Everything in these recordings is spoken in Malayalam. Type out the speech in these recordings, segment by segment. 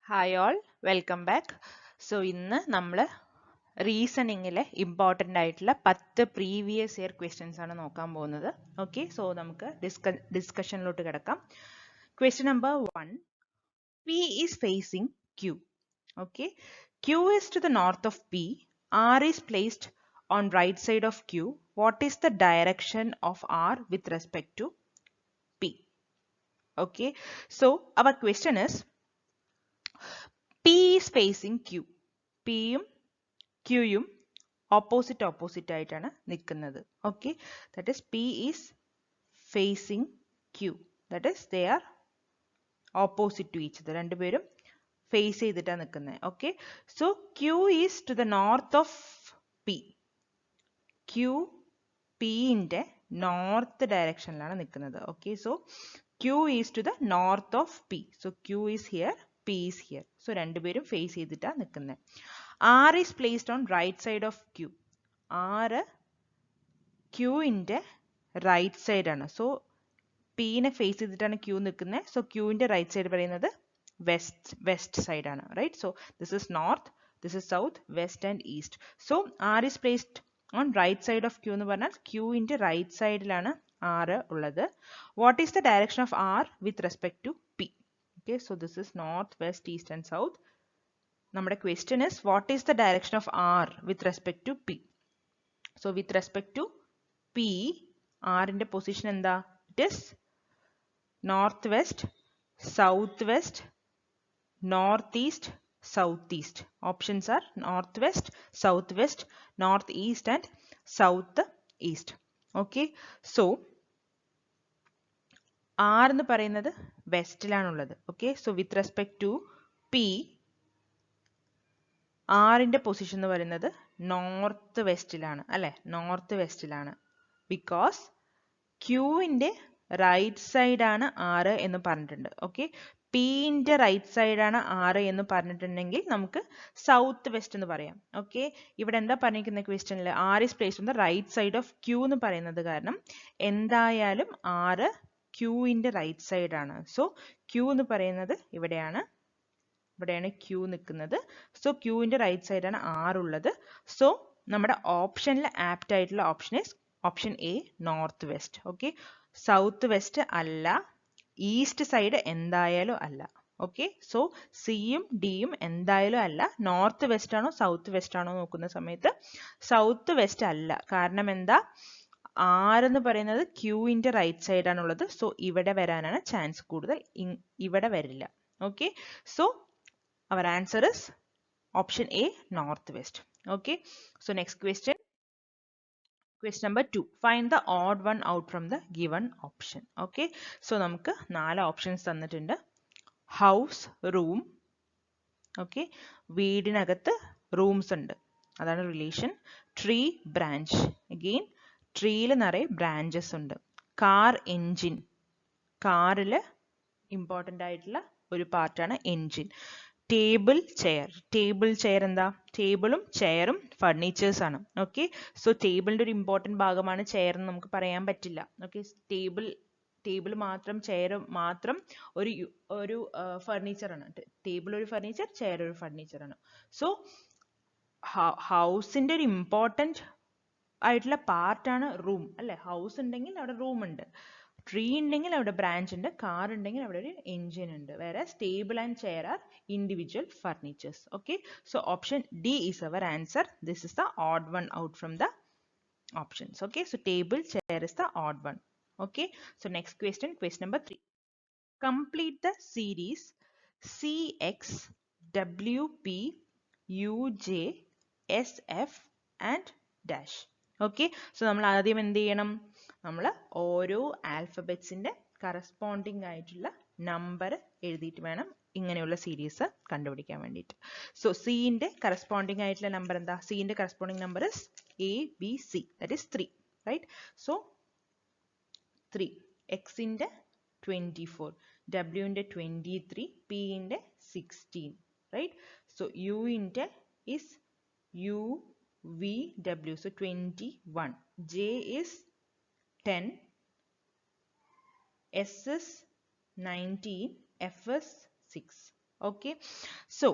Hi all welcome back. So ഇന്ന് നമ്മൾ റീസണിങ്ങിലെ ഇമ്പോർട്ടൻ്റ് ആയിട്ടുള്ള 10 പ്രീവിയസ് ഇയർ ക്വസ്റ്റ്യൻസ് ആണ് നോക്കാൻ പോകുന്നത്. ഓക്കെ, സോ നമുക്ക് ഡിസ്കഷനിലോട്ട് കിടക്കാം. Question number 1. P is facing Q. Okay, Q is to the north of P. R is placed on right side of Q. What is the direction of R with respect to P? Okay, so our question is P is facing Q. P യും Q യും opposite ആയിട്ടാണ് നിൽക്കുന്നത്. Okay, that is P is facing Q. That is they are opposite to each other. രണ്ടുപേരും ഫേസ് ചെയ്തിട്ടാണ് നിൽക്കുന്നത്. Okay, so Q is to the north of P. Q Pന്റെ നോർത്ത് ഡയറക്ഷനിലാണ് നിൽക്കുന്നത്. Okay, so Q is to the north of P. So Q is here, P is here. So രണ്ടുപേരും ഫേസ് ചെയ്തിട്ടാണ് നിൽക്കുന്നത്. R is placed on right side of Q. R Qന്റെ റൈറ്റ് സൈഡ് ആണ്. സോ Pനെ ഫേസ് ചെയ്തിട്ടാണ് Q നിൽക്കുന്നത്. സോ Qന്റെ റൈറ്റ് സൈഡ് പറയുന്നത് വെസ്റ്റ് സൈഡ് ആണ്. Right, so this is north, this is south, west and east. So R is placed on right side of Q എന്ന് പറഞ്ഞാൽ Qന്റെ റൈറ്റ് സൈഡിലാണ് R ഉള്ളത്. What is the direction of R with respect to P? Okay, so this is north, west, east and south. നമ്മുടെ question is what is the direction of R with respect to P? So with respect to P, R ന്റെ പൊസിഷൻ എന്താ? It is north west, south west, north east, south east. Options are north west, south west, north east and south east. Okay, so R എന്ന് പറയുന്നത് വെസ്റ്റിലാണുള്ളത്. Okay, so with respect to P, ആറിന്റെ പൊസിഷൻ എന്ന് പറയുന്നത് നോർത്ത് വെസ്റ്റിലാണ് അല്ലെ, നോർത്ത് വെസ്റ്റിലാണ്. ബിക്കോസ് ക്യൂവിന്റെ റൈറ്റ് സൈഡ് ആണ് ആറ് എന്ന് പറഞ്ഞിട്ടുണ്ട്. ഓക്കെ, പിന്റെ റൈറ്റ് സൈഡ് ആണ് ആറ് എന്ന് പറഞ്ഞിട്ടുണ്ടെങ്കിൽ നമുക്ക് സൗത്ത് വെസ്റ്റ് എന്ന് പറയാം. ഓക്കെ, ഇവിടെ എന്താ പറഞ്ഞിരിക്കുന്ന ക്വസ്റ്റ്യനിൽ R is placed on the right side of Q എന്ന് പറയുന്നത് കാരണം എന്തായാലും ആറ് ക്യൂവിന്റെ റൈറ്റ് സൈഡ് ആണ്. സോ ക്യൂ എന്ന് പറയുന്നത് ഇവിടെയാണ് ക്യൂ നിൽക്കുന്നത്. സോ ക്യൂവിന്റെ റൈറ്റ് സൈഡ് ആണ് ആർ ഉള്ളത്. സോ നമ്മുടെ ഓപ്ഷനിൽ ആപ്റ്റ് ആയിട്ടുള്ള option is option A, north west. Okay, south west അല്ല, ഈസ്റ്റ് സൈഡ് എന്തായാലും അല്ല. ഓക്കെ, സോ സിയും ഡിയും എന്തായാലും അല്ല. നോർത്ത് വെസ്റ്റ് ആണോ സൗത്ത് വെസ്റ്റ് ആണോ നോക്കുന്ന സമയത്ത് സൗത്ത് വെസ്റ്റ് അല്ല. കാരണം എന്താ? ആറെന്ന് പറയുന്നത് ക്യൂവിന്റെ റൈറ്റ് സൈഡ് ആണുള്ളത്. സോ ഇവിടെ വരാനാണ് ചാൻസ് കൂടുതൽ, ഇവിടെ വരില്ല. Okay, so our answer is option A, northwest. Okay, so next question. Question number 2. Find the odd one out from the given option. Okay, so നമുക്ക് 4 ഓപ്ഷൻസ് തന്നിട്ടുണ്ട്. House, room. ഓക്കെ, വീടിനകത്ത് റൂംസ് ഉണ്ട്, അതാണ് റിലേഷൻ. Tree, branch. അഗെയിൻ ട്രീയിൽ നിറയെ ബ്രാഞ്ചസ് ഉണ്ട്. Car, engine. കാറിൽ ഇമ്പോർട്ടൻ്റ് ആയിട്ടുള്ള ഒരു പാർട്ടാണ് engine. Table, chair. Table, chair എന്താ? ടേബിളും ചെയറും ഫർണിച്ചേഴ്സ് ആണ്. ഓക്കെ, സോ ടേബിളിന്റെ ഒരു ഇമ്പോർട്ടൻറ്റ് ഭാഗമാണ് ചെയർ എന്ന് നമുക്ക് പറയാൻ പറ്റില്ല. ഓക്കെ, ടേബിൾ മാത്രം ചെയർ മാത്രം ഒരു ഫർണിച്ചർ ആണ്. ടേബിൾ ഒരു ഫർണിച്ചർ, ചെയർ ഒരു ഫർണിച്ചർ ആണ്. സോ ഹൗസിന്റെ ഒരു ഇമ്പോർട്ടൻറ്റ് ആയിട്ടുള്ള പാർട്ടാണ് റൂം അല്ലെ. ഹൗസ് ഉണ്ടെങ്കിൽ അവിടെ റൂം ഉണ്ട്, ട്രീ ഉണ്ടെങ്കിൽ അവിടെ ബ്രാഞ്ച് ഉണ്ട്, കാർ ഉണ്ടെങ്കിൽ അവിടെ ഒരു എൻജിൻ ഉണ്ട്. വേറെ table and chair are individual furnitures. Okay, so option D is our answer. This is the odd one out from the options. Okay, so table, chair is the odd one. Okay, so next question, question number 3. Complete the series CX, WP, UJ, SF and dash. Okay, so നമ്മൾ ആദ്യം എന്ത് ചെയ്യണം? നമ്മൾ ഓരോ ആൽഫബറ്റ്സിന്റെ കറസ്പോണ്ടിങ് ആയിട്ടുള്ള നമ്പർ എഴുതിയിട്ട് വേണം ഇങ്ങനെയുള്ള സീരീസ് കണ്ടുപിടിക്കാൻ വേണ്ടിയിട്ട്. സോ സിന്റെ കറസ്പോണ്ടിങ് ആയിട്ടുള്ള നമ്പർ എന്താ? സിന്റെ corresponding number is ABC, that is 3, right? So 3. എക്സിന്റെ 24, ഡബ്ല്യുവിന്റെ 23, പിന്റെ 16, റൈറ്റ്? സോ യുവിന്റെ is UVW, so 21. J is 10, S is 19, F is 6. Okay, so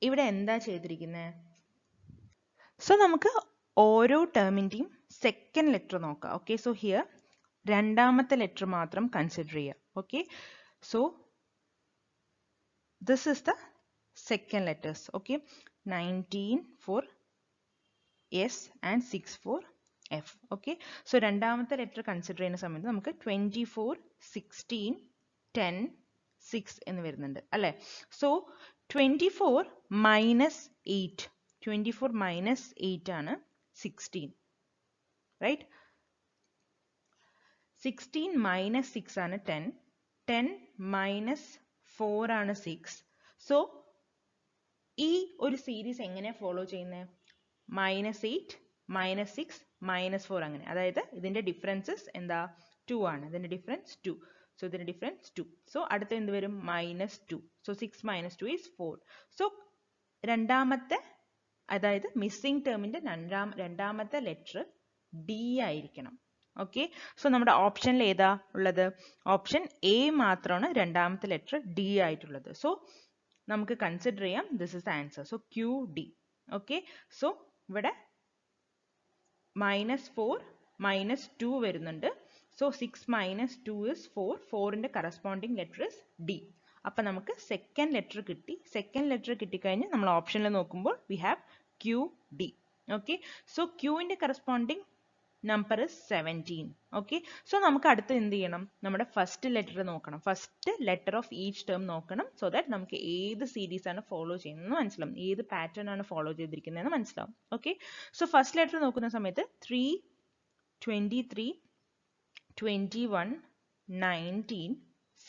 ഇവിടെ എന്താ ചെയ്തിരിക്കുന്നത്? സോ നമുക്ക് ഓരോ ടേമിൻ്റെയും സെക്കൻഡ് ലെറ്റർ നോക്കാം. ഓക്കെ, സോ ഹിയർ രണ്ടാമത്തെ ലെറ്റർ മാത്രം കൺസിഡർ ചെയ്യുക. Okay, so this is the second letters. Okay, 19 for S and 6 for F. Okay, so രണ്ടാമത്തെ ലെറ്റർ കൺസിഡർ ചെയ്യുന്ന സമയത്ത് നമുക്ക് 24, 16, 10, 6 എന്ന് വരുന്നുണ്ട് അല്ലേ? സോ 24 മൈനസ് 8, 24 മൈനസ് 8 ആണ് 16, റൈറ്റ്? 16 മൈനസ് 6 ആണ് 10, 10 മൈനസ് 4 ആണ് 6. സോ ഈ ഒരു സീരീസ് എങ്ങനെ ഫോളോ ചെയ്യുന്നത്? -8, -6, -4 അങ്ങനെ. അതായത് ഇതിന്റെ ഡിഫറൻസസ് എന്താ? 2 ആണ്. ഇതിന്റെ ഡിഫറൻസ് 2. സോ ഇതിന്റെ ഡിഫറൻസ് 2. സോ അടുത്ത എന്ത് വരും? -2. So 6 - 2 is 4. സോ രണ്ടാമത്തെ, അതായത് മിസ്സിംഗ് ടേമിന്റെ രണ്ടാമത്തെ ലെറ്റർ ഡി ആയിരിക്കണം. ഓക്കെ, സോ നമ്മുടെ ഓപ്ഷനിൽ ഏതാ ഉള്ളത്? ഓപ്ഷൻ എ മാത്രമാണ് രണ്ടാമത്തെ ലെറ്റർ ഡി ആയിട്ടുള്ളത്. സോ നമുക്ക് കൺസിഡർ ചെയ്യാം this is answer. So QD. Okay, so ഇവിടെ -4 -2 വരുന്നുണ്ട്. So 6 - 2 is 4. 4ന്റെ കറസ്പോണ്ടിങ് ലെറ്റർ ഇസ് ഡി. അപ്പം നമുക്ക് സെക്കൻഡ് ലെറ്റർ കിട്ടി. സെക്കൻഡ് ലെറ്റർ കിട്ടിക്കഴിഞ്ഞ് നമ്മൾ ഓപ്ഷനിൽ നോക്കുമ്പോൾ we have QD. Okay, so ക്യൂവിന്റെ corresponding number is 17. Okay, so നമുക്ക് അടുത്ത് എന്ത് ചെയ്യണം? നമ്മുടെ ഫസ്റ്റ് ലെറ്റർ നോക്കണം. First letter of each term നോക്കണം. സോ ദാറ്റ് നമുക്ക് ഏത് സീരീസ് ആണ് ഫോളോ ചെയ്യുന്നതെന്ന് മനസ്സിലാവും, ഏത് പാറ്റേൺ ആണ് ഫോളോ ചെയ്തിരിക്കുന്നതെന്ന് മനസ്സിലാവും. ഓക്കെ, സോ ഫസ്റ്റ് ലെറ്റർ നോക്കുന്ന സമയത്ത് 3, 23, 21, 19,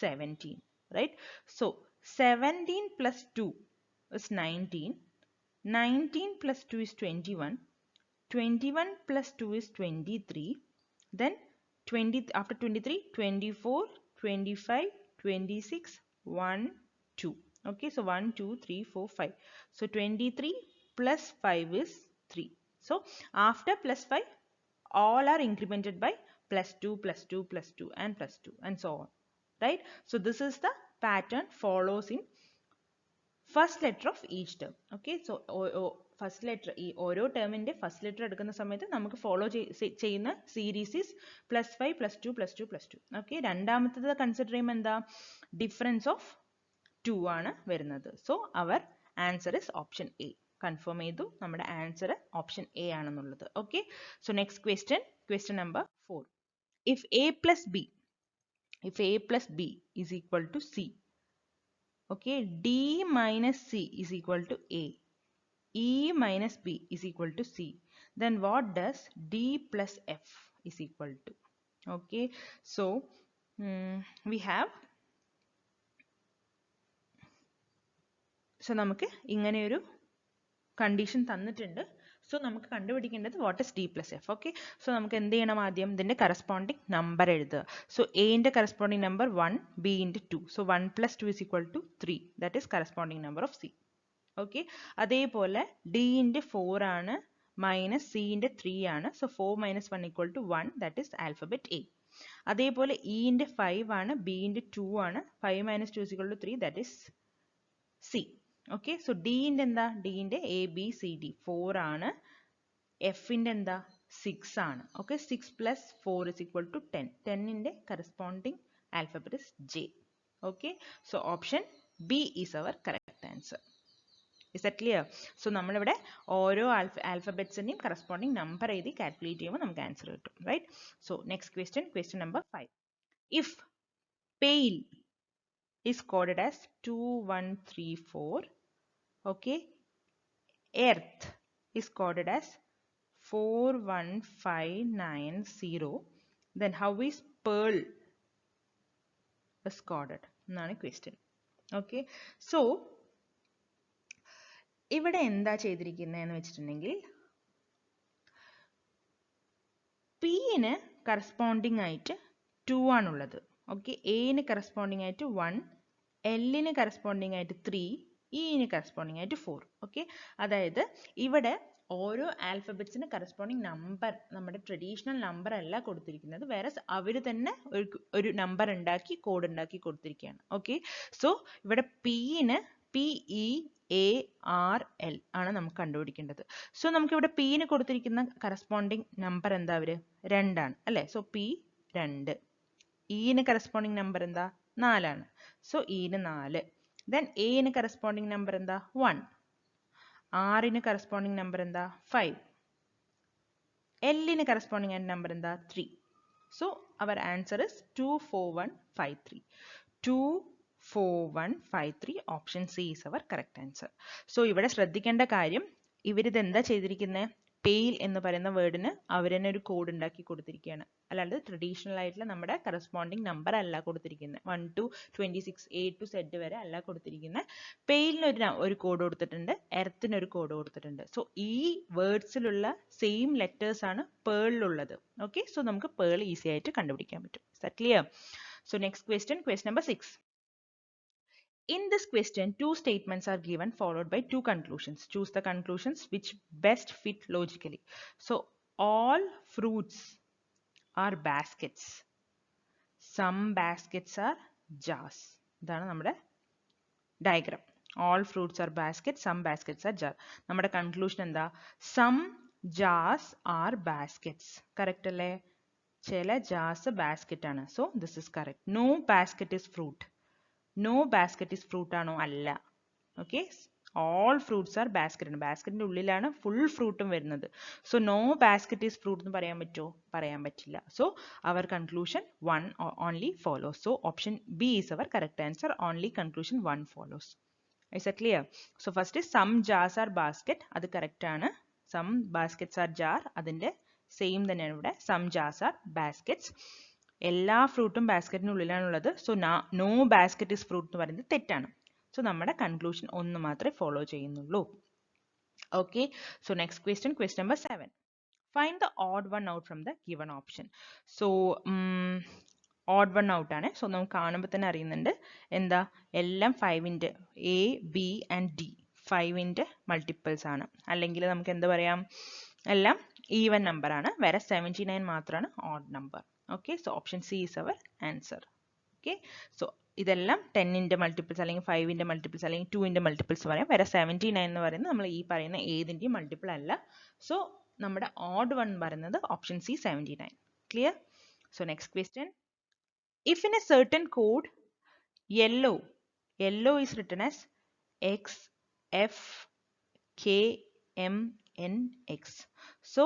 17, right? So 17 plus 2 is 19, 19 plus 2 is 21, 21 plus 2 is 23, then 20 after 23, 24, 25, 26, 1, 2. Okay, so 1, 2, 3, 4, 5. So 23 plus 5 is 3. So after plus 5, all are incremented by plus 2, plus 2, plus 2, and plus 2, and so on. Right? So this is the pattern follows in first letter of each term. Okay, so first letter, ഈ ഓരോ ടേമിന്റെ ഫസ്റ്റ് ലെറ്റർ എടുക്കുന്ന സമയത്ത് നമുക്ക് ഫോളോ ചെയ്യുന്ന സീരീസ് ഇസ് +5, +2, +2, +2. ഓക്കെ, രണ്ടാമത്തത് കൺസിഡർ ചെയ്യുമ്പോൾ എന്താ? ഡിഫറൻസ് ഓഫ് 2 ആണ് വരുന്നത്. So our answer is option A. Confirm ചെയ്തു, നമ്മുടെ ആൻസർ ഓപ്ഷൻ എ ആണെന്നുള്ളത്. Okay, so next question number 4. If A plus B is equal to C, okay, D minus C is equal to A, E minus B is equal to C, then what does D plus F is equal to? Okay, so we have, so നമുക്ക് ഇങ്ങനെ ഒരു കണ്ടീഷൻ തന്നിട്ടുണ്ട്. സോ നമുക്ക് കണ്ടുപിടിക്കേണ്ടത് what is D plus F. Okay, so നമുക്ക് എന്ത് ചെയ്യണം? ആദ്യം ഇതിന്റെ കറസ്പോണ്ടിങ് നമ്പർ എഴുതുക. സോ എന്റെ corresponding number 1, B into 2. So 1 plus 2 is equal to 3. That is corresponding number of C. Okay, അതേപോലെ D ന്റെ 4 ആണ്, മൈനസ് C ന്റെ 3 ആണ്. So 4 minus 1 equal to 1. That is alphabet A. അതേപോലെ E ന്റെ 5 ആണ്, B ന്റെ 2 ആണ്. 5 minus 2 is equal to 3. That is C. Okay, so D ന്റെ എന്താ? D ന്റെ ABCD 4 ആണ്. F ന്റെ എന്താ? 6 ആണ്. Okay, 6 plus 4 is equal to 10. 10 ന്റെ corresponding alphabet is J. Okay, so option B is our correct answer. Is that clear? So നമ്മളിവിടെ ഓരോ ആൽഫബറ്റ്സിന്റെയും കറസ്പോണ്ടിങ് നമ്പർ എഴുതി കാൽക്കുലേറ്റ് ചെയ്യുമ്പോൾ നമുക്ക് ആൻസർ കിട്ടും. Right? So next question number 5. If pale is coded as 2134, okay, earth is coded as 41590, then how is pearl is coded എന്നാണ് ക്വസ്റ്റ്യൻ. ഓക്കെ, സോ ഇവിടെ എന്താ ചെയ്തിരിക്കുന്നതെന്ന് വെച്ചിട്ടുണ്ടെങ്കിൽ പിന് കറസ്പോണ്ടിങ് ആയിട്ട് 2 ആണുള്ളത്. ഓക്കെ, എന് കറസ്പോണ്ടിങ് ആയിട്ട് 1, എല്ലിന് കറസ്പോണ്ടിങ് ആയിട്ട് 3, ഇന് കറസ്പോണ്ടിങ് ആയിട്ട് 4. ഓക്കെ, അതായത് ഇവിടെ ഓരോ ആൽഫബറ്റ്സിന് കറസ്പോണ്ടിങ് നമ്പർ നമ്മുടെ ട്രഡീഷണൽ നമ്പർ അല്ല കൊടുത്തിരിക്കുന്നത്, വേറെ അവർ തന്നെ ഒരു നമ്പർ ഉണ്ടാക്കി കോഡ് ഉണ്ടാക്കി കൊടുത്തിരിക്കുകയാണ്. ഓക്കെ, സോ ഇവിടെ പിന് PEARL ആണ് നമുക്ക് കണ്ടുപിടിക്കേണ്ടത്. സോ നമുക്ക് ഇവിടെ പിന് കൊടുത്തിരിക്കുന്ന കറസ്പോണ്ടിങ് നമ്പർ എന്താ? അവര് 2 ആണ് അല്ലേ? So P 2. ഇന് കറസ്പോണ്ടിങ് നമ്പർ എന്താ? 4 ആണ്. സോ ഇന് 4. ദെൻ എന് കറസ്പോണ്ടിങ് നമ്പർ എന്താ? 1. ആറിന് കറസ്പോണ്ടിങ് നമ്പർ എന്താ? 5. എല്ലിന് കറസ്പോണ്ടിങ് നമ്പർ എന്താ? 3. So our answer is 24153. 24153. Option C is our correct answer. So ഇവിടെ ശ്രദ്ധിക്കേണ്ട കാര്യം, ഇവരിത് എന്താ ചെയ്തിരിക്കുന്നത്? പെയിൽ എന്ന് പറയുന്ന വേർഡിന് അവർ തന്നെ ഒരു കോഡ് ഉണ്ടാക്കി കൊടുത്തിരിക്കുകയാണ്. അല്ലാണ്ട് ട്രഡീഷണൽ ആയിട്ടുള്ള നമ്മുടെ കറസ്പോണ്ടിങ് നമ്പർ അല്ല കൊടുത്തിരിക്കുന്നത്. 1 to 26 A to Z വരെ അല്ല കൊടുത്തിരിക്കുന്നത്. പെയിലിന് ഒരു കോഡ് കൊടുത്തിട്ടുണ്ട്, എർത്തിന് ഒരു കോഡ് കൊടുത്തിട്ടുണ്ട്. സോ ഈ വേർഡ്സിലുള്ള സെയിം ലെറ്റേഴ്സ് ആണ് പേളിലുള്ളത്. ഓക്കെ, സോ നമുക്ക് പേൾ ഈസി ആയിട്ട് കണ്ടുപിടിക്കാൻ പറ്റും. Is that clear? So next question, question number 6. In this question, 2 statements are given followed by 2 conclusions. Choose the conclusions which best fit logically. So all fruits are baskets. Some baskets are jars. ഇതാണ് നമ്മുടെ diagram. All fruits are baskets, some baskets are jars. നമ്മുടെ കൺക്ലൂഷൻ എന്താ? Some jars are baskets. Correct അല്ലേ? ചില ജാർസ് ബാസ്ക്കറ്റ് ആണ്. So this is correct. No basket is fruit. No basket is fruit ആണോ? അല്ല. Okay, all fruits are basket ആണ്. ബാസ്ക്കറ്റിന്റെ ഉള്ളിലാണ് ഫുൾ ഫ്രൂട്ടും വരുന്നത്. So no basket is fruit എന്ന് പറയാൻ പറ്റുമോ? പറയാൻ പറ്റില്ല. So our conclusion 1 only follows. So option B is our correct answer. Only conclusion 1 follows. Is that clear? So first is some jars are basket. അത് കറക്റ്റ് ആണ്. Some baskets are jar. അതിന്റെ സെയിം തന്നെയാണ് ഇവിടെ. Some jars are baskets. എല്ലാ ഫ്രൂട്ടും ബാസ്ക്കറ്റിനുള്ളിലാണുള്ളത്. So no basket is fruit എന്ന് പറയുന്നത് തെറ്റാണ്. സോ നമ്മുടെ കൺക്ലൂഷൻ ഒന്ന് മാത്രമേ ഫോളോ ചെയ്യുന്നുള്ളൂ. Okay, so next question, question number 7. Find the odd one out from the given option. So odd one out ആണ്. സോ നമുക്ക് കാണുമ്പോൾ തന്നെ അറിയുന്നുണ്ട് എന്താ, എല്ലാം 5ന്റെ A, B and D 5ന്റെ മൾട്ടിപ്പിൾസ് ആണ്. അല്ലെങ്കിൽ നമുക്ക് എന്താ പറയാം, എല്ലാം ഈവൻ നമ്പർ ആണ്. വേറെ 79 മാത്രമാണ് odd number. Okay, so option C is our answer. Okay, so ഇതെല്ലാം 10ന്റെ മൾട്ടിപ്പിൾസ് അല്ലെങ്കിൽ 5ന്റെ മൾട്ടിപ്പിൾസ് അല്ലെങ്കിൽ 2ന്റെ മൾട്ടിപ്പിൾസ് പറയാം. വേറെ 79 എന്ന് പറയുന്നത് നമ്മൾ ഈ പറയുന്ന ഏതിന്റെയും മൾട്ടിപ്പിൾ അല്ല. സോ നമ്മുടെ ഓഡ് വൺ പറയുന്നത് option C 79. Clear? So next question. If in a certain code yellow is written as X F K M N X. So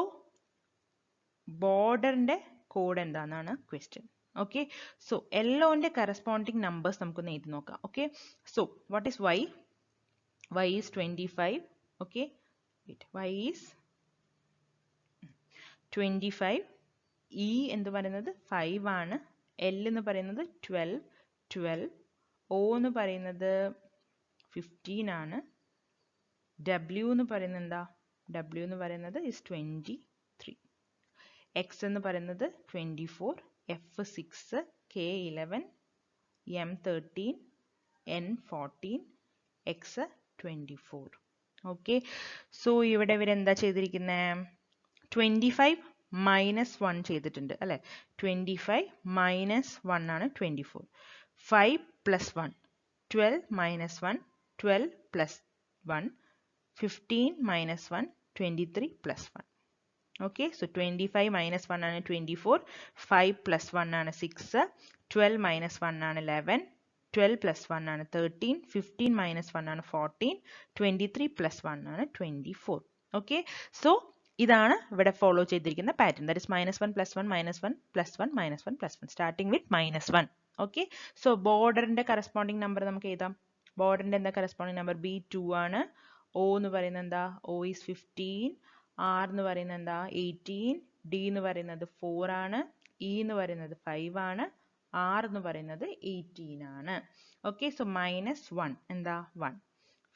ബോർഡറിന്റെ കോഡ് എന്താണെന്നാണ് ക്വസ്റ്റ്യൻ. ഓക്കെ, സോ യെല്ലോന്റെ കറസ്പോണ്ടിങ് നമ്പേഴ്സ് നമുക്കൊന്ന് എഴുതി നോക്കാം. Okay, so what is Y? Y is 25. Okay, Y is 25. E എന്ന് പറയുന്നത് 5 ആണ്. L എന്ന് പറയുന്നത് 12. O എന്ന് പറയുന്നത് 15 ആണ്. W എന്ന് പറയുന്നത് എന്താ? W എന്ന് പറയുന്നത് is 23. X എന്ന് പറയുന്നത് 24. F 6, K 11, M 13, N 14, X 24. Okay, so ഇവിടെ ഇവരെന്താ ചെയ്തിരിക്കുന്നത്? 25 മൈനസ് 1 ചെയ്തിട്ടുണ്ട് അല്ലെ? 25 മൈനസ് 1 ആണ് 24. 5 plus 1 12 minus 1 12 plus 1 15 minus 1 23 plus 1. Okay, so 25 minus 1 ആണ് 24. 5 പ്ലസ് 1 ആണ് 6. 12 മൈനസ് 1 ആണ് 11. 12 പ്ലസ് 1 ആണ് 13. 15 മൈനസ് 1 ആണ് 14. 23 പ്ലസ് 1 ആണ് 24. ഓക്കെ, സോ ഇതാണ് ഇവിടെ ഫോളോ ചെയ്തിരിക്കുന്ന pattern. That is -1 + 1 -1 + 1 -1 + 1 starting with -1. Okay, so ബോർഡറിന്റെ കറസ്പോണ്ടിങ് നമ്പർ നമുക്ക് എഴുതാം. ബോർഡറിന്റെ എന്താ കറസ്പോണ്ടിങ് നമ്പർ? B2 ആണ്. O എന്ന് പറയുന്നത് എന്താ? O is 15. R എന്ന് പറയുന്നത് എന്താ? 18. D എന്ന് പറയുന്നത് 4 ആണ്. E എന്ന് പറയുന്നത് 5 ആണ്. R എന്ന് പറയുന്നത് 18 ആണ്. ഓക്കെ, സോ -1 എന്താ? 1.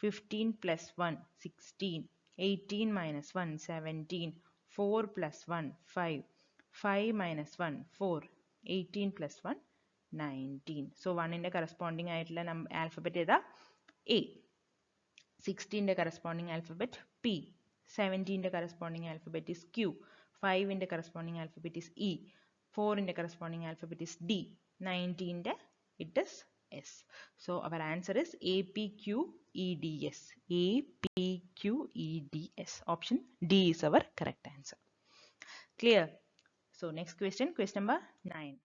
15 + 1 16. 18 - 1 17. 4 + 1 5. 5 - 1 4. 18 + 1 19. സോ 1ന്റെ കറസ്പോണ്ടിങ് ആയിട്ടുള്ള ആൽഫബറ്റ് ഏതാ? A. 16ന്റെ കറസ്പോണ്ടിങ് ആൽഫബറ്റ് P. 17ന്റെ corresponding alphabet is Q. 5ന്റെ corresponding alphabet is E. 4ന്റെ corresponding alphabet is D. 19ന്റെ it is S. So our answer is APQEDS. APQEDS. Option D is our correct answer. Clear? So next question, question number 9.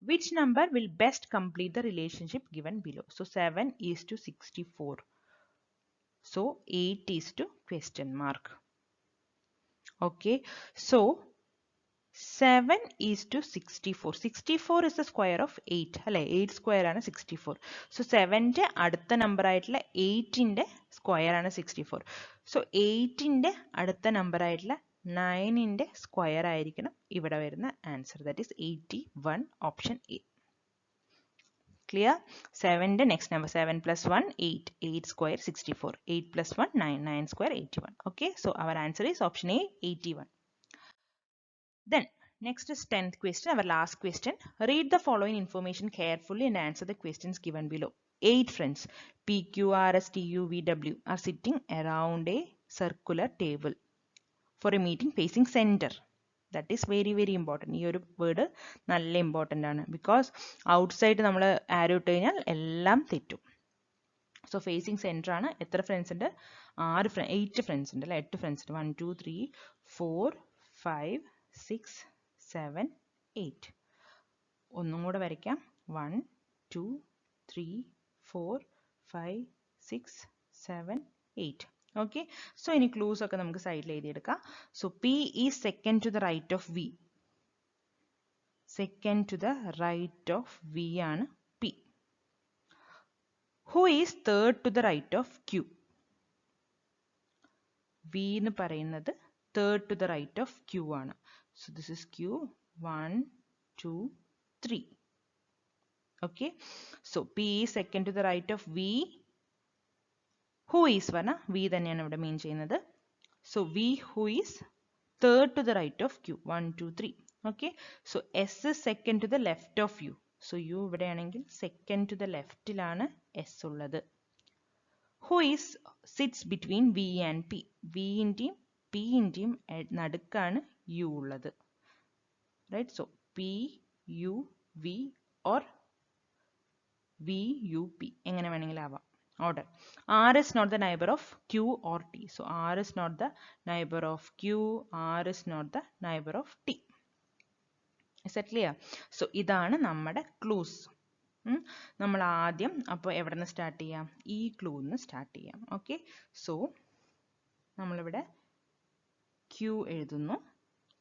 Which number will best complete the relationship given below? So 7 is to 64. So 8 is to question mark. Okay, so 7 is to 64. 64 is the square of 8. അല്ലേ 8 square ആണ് 64. So 7ന്റെ അടുത്ത നമ്പർ ആയിട്ടുള്ള 8ന്റെ സ്ക്വയർ ആണ് 64. So 8ന്റെ അടുത്ത നമ്പർ ആയിട്ടുള്ള 9ന്റെ സ്ക്വയർ ആയിരിക്കണം ഇവിടെ വരുന്ന answer. That is 81. Option A. Clear? 7ന്റെ next number 7 plus 1 8. 8 square 64. 8 plus 1 9. 9 square 81. Okay, so our answer is option A, 81. Then next is 10th question, our last question. Read the following information carefully and answer the questions given below. 8 friends P, Q, R, S, T, U, V, W are sitting around a circular table for a meeting facing center. That is very very important. ഈ ഒരു വേർഡ് നല്ല ഇമ്പോർട്ടൻ്റ് ആണ്. ബിക്കോസ് ഔട്ട്സൈഡ് നമ്മൾ ആരോ ഇട്ട് കഴിഞ്ഞാൽ എല്ലാം തെറ്റും. സോ ഫേസിങ് സെൻറ്റർ ആണ്. എത്ര ഫ്രണ്ട്സ് ഉണ്ട്? 8 ഫ്രണ്ട്സ് ഉണ്ട് അല്ലേ? 8 ഫ്രണ്ട്സ് ഉണ്ട്. 1 2 3 4 5 6 7 8. ഒന്നും കൂടെ വരയ്ക്കാം. 1 2 3 4 5 6 7 8. Okay, so any clues ഒക്കെ നമുക്ക് സൈഡിൽ എഴുതിയെടുക്കാം. So P is second to the right of V. Second to the right of V ആണ് P. Who is third to the right of Q? V എന്ന് പറയുന്നത് third to the right of Q ആണ്. So this is Q. 1 2 3. Okay, so P is second to the right of V. Who is പറഞ്ഞ V തന്നെയാണ് ഇവിടെ മീൻ ചെയ്യുന്നത്. So V who is third to the right of Q. 1 2 3. Okay, so S is second to the left of U. So U ഇവിടെയാണെങ്കിൽ second to the ലെഫ്റ്റിലാണ് S ഉള്ളത്. Who is sits between V and P? V ന്റെയും P ന്റെയും നടുക്കാണ് U ഉള്ളത്. Right, so P U V or V U P എങ്ങനെ വേണമെങ്കിലും ആവാം. Order. R is not the neighbor of Q or T. So R is not the neighbor of Q. R is not the neighbor of T. Is that clear? So ഇതാണ് നമ്മുടെ clues. നമ്മൾ ആദ്യം അപ്പോൾ എവിടെ നിന്ന് സ്റ്റാർട്ട് ചെയ്യാം? ഈ ക്ലൂ നിന്ന് സ്റ്റാർട്ട് ചെയ്യാം. ഓക്കെ, സോ നമ്മളിവിടെ Q എഴുതുന്നു.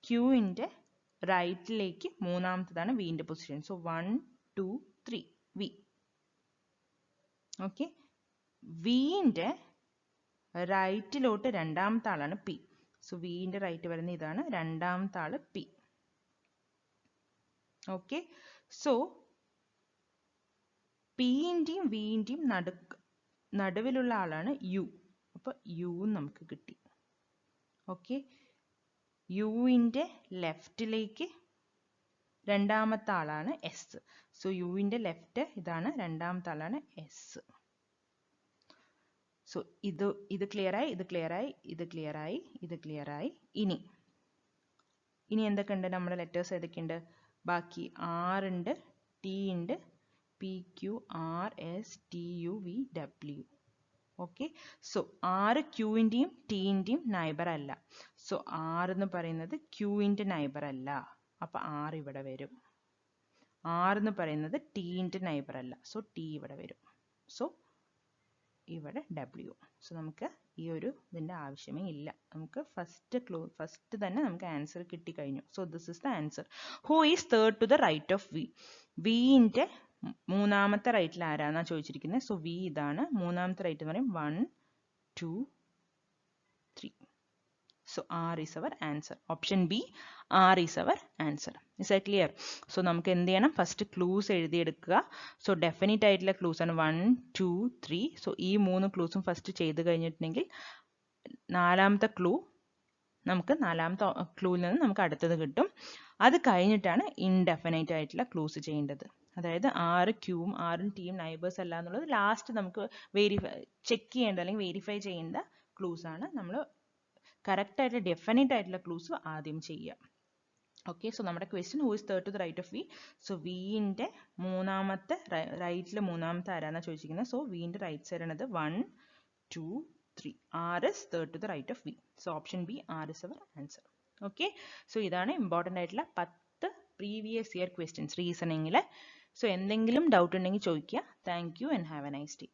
Qന്റെ റൈറ്റിലേക്ക് മൂന്നാമത്തതാണ് വിന്റെ പൊസിഷൻ. So 1 2 3 V. ഓക്കെ, വിന്റെ റൈറ്റിലോട്ട് രണ്ടാമത്തെ ആളാണ് P. സോ വിന്റെ റൈറ്റ് വരുന്ന ഇതാണ്, രണ്ടാമത്തെ ആള് P. ഓക്കെ, സോ പിന്റെയും വിന്റെയും നടുവിലുള്ള ആളാണ് U. അപ്പൊ U നമുക്ക് കിട്ടി. ഓക്കെ, യുവിന്റെ ലെഫ്റ്റിലേക്ക് രണ്ടാമത്തെ ആളാണ് S. സോ യുവിന്റെ ലെഫ്റ്റ് ഇതാണ്, രണ്ടാമത്തെ ആളാണ് S. സോ ഇത് ക്ലിയർ ആയി, ഇത് ക്ലിയർ ആയി, ഇത് ക്ലിയർ ആയി, ഇത് ക്ലിയർ ആയി. ഇനി എന്തൊക്കെ ഉണ്ട്? നമ്മുടെ ലെറ്റേഴ്സ് ഏതൊക്കെയുണ്ട്? ബാക്കി R ഉണ്ട്, T ഉണ്ട്, P Q R S T U V W. Okay, so R Qന്റെയും Tന്റെയും നൈബർ അല്ല. സോ R എന്ന് പറയുന്നത് Qന്റെ നൈബർ അല്ല. അപ്പൊ R ഇവിടെ വരും. R എന്ന് പറയുന്നത് Tന്റെ നൈബർ അല്ല. സോ T ഇവിടെ വരും. സോ ഇവിടെ W. സോ നമുക്ക് ഈ ഒരു ഇതിന്റെ ആവശ്യമേ ഇല്ല. നമുക്ക് ഫസ്റ്റ് തന്നെ നമുക്ക് ആൻസർ കിട്ടിക്കഴിഞ്ഞു. So this is the answer. Who is third to the right of V? വിന്റെ മൂന്നാമത്തെ റൈറ്റിൽ ആരാന്നാ ചോദിച്ചിരിക്കുന്നത്. സോ വി ഇതാണ്. മൂന്നാമത്തെ റൈറ്റ് എന്ന് പറയും 1 2 3. So R is our answer. Option B, R is our answer. Is that clear? So നമുക്ക് എന്ത് ചെയ്യണം? ഫസ്റ്റ് ക്ലൂസ് എഴുതിയെടുക്കുക. സോ ഡെഫിനിറ്റ് ആയിട്ടുള്ള ക്ലൂസ് ആണ് 1 2 3. സോ ഈ 3 ക്ലൂസും ഫസ്റ്റ് ചെയ്ത് കഴിഞ്ഞിട്ടുണ്ടെങ്കിൽ നാലാമത്തെ ക്ലൂവിൽ നിന്ന് നമുക്ക് അടുത്തത് കിട്ടും. അത് കഴിഞ്ഞിട്ടാണ് ഇൻഡെഫിനൈറ്റ് ആയിട്ടുള്ള ക്ലൂസ് ചെയ്യേണ്ടത്. അതായത് R Qയും Rഉം Tയും നൈബേഴ്സ് അല്ല എന്നുള്ളത് ലാസ്റ്റ് നമുക്ക് ചെക്ക് ചെയ്യേണ്ട അല്ലെങ്കിൽ വെരിഫൈ ചെയ്യേണ്ട ക്ലൂസ് ആണ് നമ്മൾ കറക്റ്റ് ആയിട്ട് ഡെഫിനറ്റ് ആയിട്ടുള്ള ക്ലൂസ് ആദ്യം ചെയ്യുക. ഓക്കെ, സോ നമ്മുടെ question who is third to the right of V. So വിന്റെ മൂന്നാമത്തെ റൈറ്റിൽ മൂന്നാമത്തെ ആരാന്നാ ചോദിച്ചിരിക്കുന്നത്. സോ വിന്റെ റൈറ്റ് സൈഡ് ആണത് 1 2 3. R is third to the right of V. So option B, R is our answer. Okay, so ഇതാണ് ഇമ്പോർട്ടൻ്റ് ആയിട്ടുള്ള 10 പ്രീവിയസ് ഇയർ ക്വസ്റ്റ്യൻസ് റീസണിങ്ങിൽ. സോ എന്തെങ്കിലും ഡൗട്ട് ഉണ്ടെങ്കിൽ ചോദിക്കുക. Thank you and have A nice day.